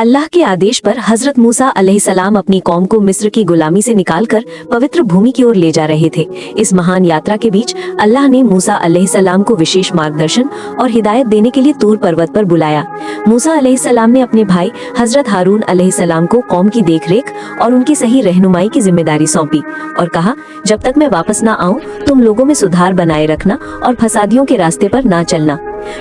अल्लाह के आदेश पर हजरत मूसा अलैहिस्सलाम अपनी कौम को मिस्र की गुलामी से निकालकर पवित्र भूमि की ओर ले जा रहे थे। इस महान यात्रा के बीच अल्लाह ने मूसा अलैहिस्सलाम को विशेष मार्गदर्शन और हिदायत देने के लिए तूर पर्वत पर बुलाया। मूसा अलैहिस्सलाम ने अपने भाई हजरत हारून अलैहिस्सलाम को कौम की देखरेख और उनकी सही रहनुमाई की जिम्मेदारी सौंपी और कहा, जब तक मैं वापस न आऊं तुम लोगों में सुधार बनाए रखना और फसादियों के रास्ते पर ना चलना।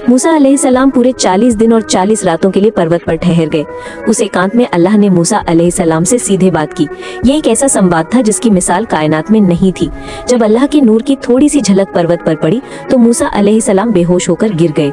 मूसा अलैहिस्सलाम पूरे 40 दिन और 40 रातों के लिए पर्वत पर ठहर गए। उस एकांत में अल्लाह ने मूसा अलैहिस्सलाम से सीधे बात की। ये एक ऐसा संवाद था जिसकी मिसाल कायनात में नहीं थी। जब अल्लाह के नूर की थोड़ी सी झलक पर्वत पर पड़ी तो मूसा अलैहिस्सलाम बेहोश होकर गिर गए।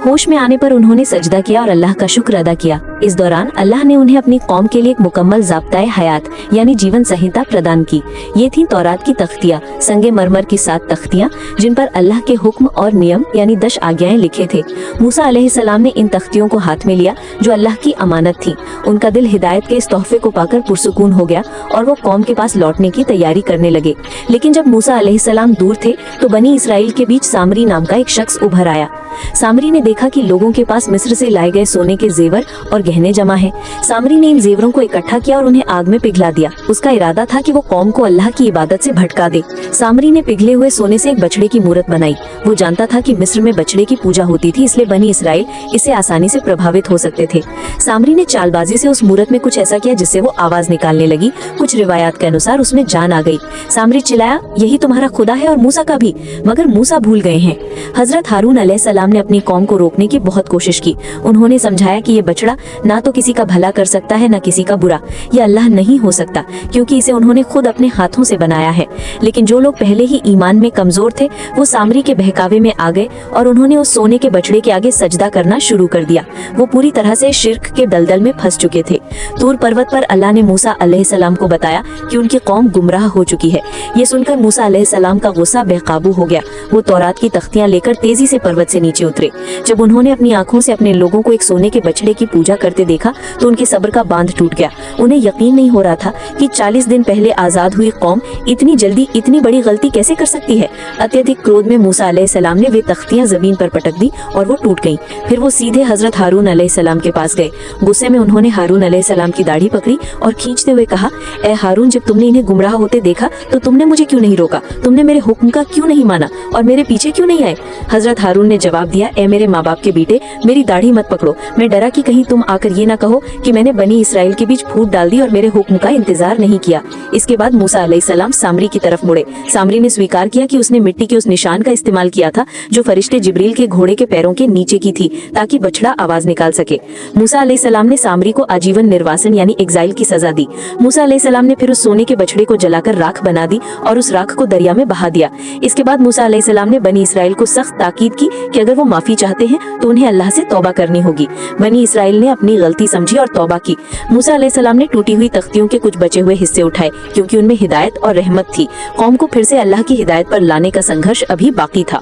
होश में आने पर उन्होंने सजदा किया और अल्लाह का शुक्र अदा किया। इस दौरान अल्लाह ने उन्हें अपनी कौम के लिए एक मुकम्मल ज़ाब्ता हयात यानी जीवन संहिता प्रदान की। ये थी तौरात की तख्तियाँ, संगे मरमर की 7 तख्तियाँ जिन पर अल्लाह के हुक्म और नियम यानी 10 आज्ञाएं लिखे थे। मूसा अलैहिस्सलाम ने इन तख्तियों को हाथ में लिया जो अल्लाह की अमानत थी। उनका दिल हिदायत के इस तोहफे को पाकर पुरसुकून हो गया और वो कौम के पास लौटने की तैयारी करने लगे। लेकिन जब मूसा अलैहिस्सलाम दूर थे तो बनी इसराइल के बीच सामरी नाम का एक शख्स उभर आया। सामरी ने देखा कि लोगों के पास मिस्र से लाए गए सोने के जेवर और गहने जमा हैं। सामरी ने इन जेवरों को इकट्ठा किया और उन्हें आग में पिघला दिया। उसका इरादा था कि वो कौम को अल्लाह की इबादत से भटका दे। सामरी ने पिघले हुए सोने से एक बछड़े की मूरत बनाई। वो जानता था कि मिस्र में बछड़े की पूजा होती थी, इसलिए बनी इसराइल इससे आसानी से प्रभावित हो सकते थे। सामरी ने चालबाजी से उस मूरत में कुछ ऐसा किया जिससे वो आवाज निकालने लगी। कुछ रिवायात के अनुसार उसमें जान आ गई। सामरी चिल्लाया, यही तुम्हारा खुदा है और मूसा का भी, मगर मूसा भूल गए हैं। हजरत हारून अलैहिस्सलाम ने अपनी कौम को रोकने की बहुत कोशिश की। उन्होंने समझाया कि ये बछड़ा ना तो किसी का भला कर सकता है ना किसी का बुरा। ये अल्लाह नहीं हो सकता क्योंकि इसे उन्होंने खुद अपने हाथों से बनाया है। लेकिन जो लोग पहले ही ईमान में कमजोर थे वो सामरी के बहकावे में आ गए और उन्होंने उस सोने के बछड़े के आगे सजदा करना शुरू कर दिया। वो पूरी तरह से शिर्क के दलदल में फंस चुके थे। तूर पर्वत पर अल्लाह ने मूसा अलैहिस्सलाम को बताया कि उनकी कौम गुमराह हो चुकी है। ये सुनकर मूसा अलैहिस्सलाम का गुस्सा बेकाबू हो गया। वो तौरात की तख्तियां लेकर तेजी से पर्वत से नीचे उतरे। जब उन्होंने अपनी आंखों से अपने लोगों को एक सोने के बछड़े की पूजा करते देखा तो उनके सब्र का बांध टूट गया। उन्हें यकीन नहीं हो रहा था कि 40 दिन पहले आजाद हुई कौम इतनी जल्दी इतनी बड़ी गलती कैसे कर सकती है। अत्यधिक क्रोध में मूसा अलैहिस्सलाम ने वे तख्तियां जमीन पर पटक दी और वो टूट गईं। फिर वो सीधे हजरत हारून अलैहिस्सलाम के पास गए। गुस्से में उन्होंने हारून अलैहिस्सलाम की दाढ़ी पकड़ी और खींचते हुए कहा, ए हारून, जब तुमने इन्हें गुमराह होते देखा तो तुमने मुझे क्यों नहीं रोका? तुमने मेरे हुक्म का क्यों नहीं माना और मेरे पीछे क्यों नहीं आए? हजरत हारून ने जवाब दिया, ए मेरे माँ बाप के बेटे, मेरी दाढ़ी मत पकड़ो। मैं डरा कि कहीं तुम आकर ये ना कहो कि मैंने बनी इसराइल के बीच फूट डाल दी और मेरे हुक्म का इंतजार नहीं किया। इसके बाद मूसा अलैहिस्सलाम सामरी की तरफ मुड़े। सामरी ने स्वीकार किया कि उसने मिट्टी के उस निशान का इस्तेमाल किया था जो फरिश्ते जिब्रील के घोड़े के पैरों के नीचे की थी ताकि बछड़ा आवाज निकाल सके। मूसा अलैहिस्सलाम ने सामरी को आजीवन निर्वासन यानी एग्जाइल की सजा दी। मूसा अलैहिस्सलाम ने फिर उस सोने के बछड़े को जलाकर राख बना दी और उस राख को दरिया में बहा दिया। इसके बाद मूसा अलैहिस्सलाम ने बनी इसराइल को सख्त ताकीद की कि अगर वो माफी चाहते हैं तो उन्हें अल्लाह से तौबा करनी होगी। बनी इसराइल ने अपनी गलती समझी और तौबा की। मूसा अलैहिस्सलाम ने टूटी हुई तख्तियों के कुछ बचे हुए हिस्से उठाए क्योंकि उनमें हिदायत और रहमत थी। कौम को फिर से अल्लाह की हिदायत पर लाने का संघर्ष अभी बाकी था।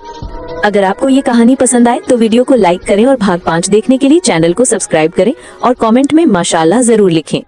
अगर आपको ये कहानी पसंद आए तो वीडियो को लाइक करें और भाग 5 देखने के लिए चैनल को सब्सक्राइब करें और कमेंट में माशाअल्लाह जरूर लिखें।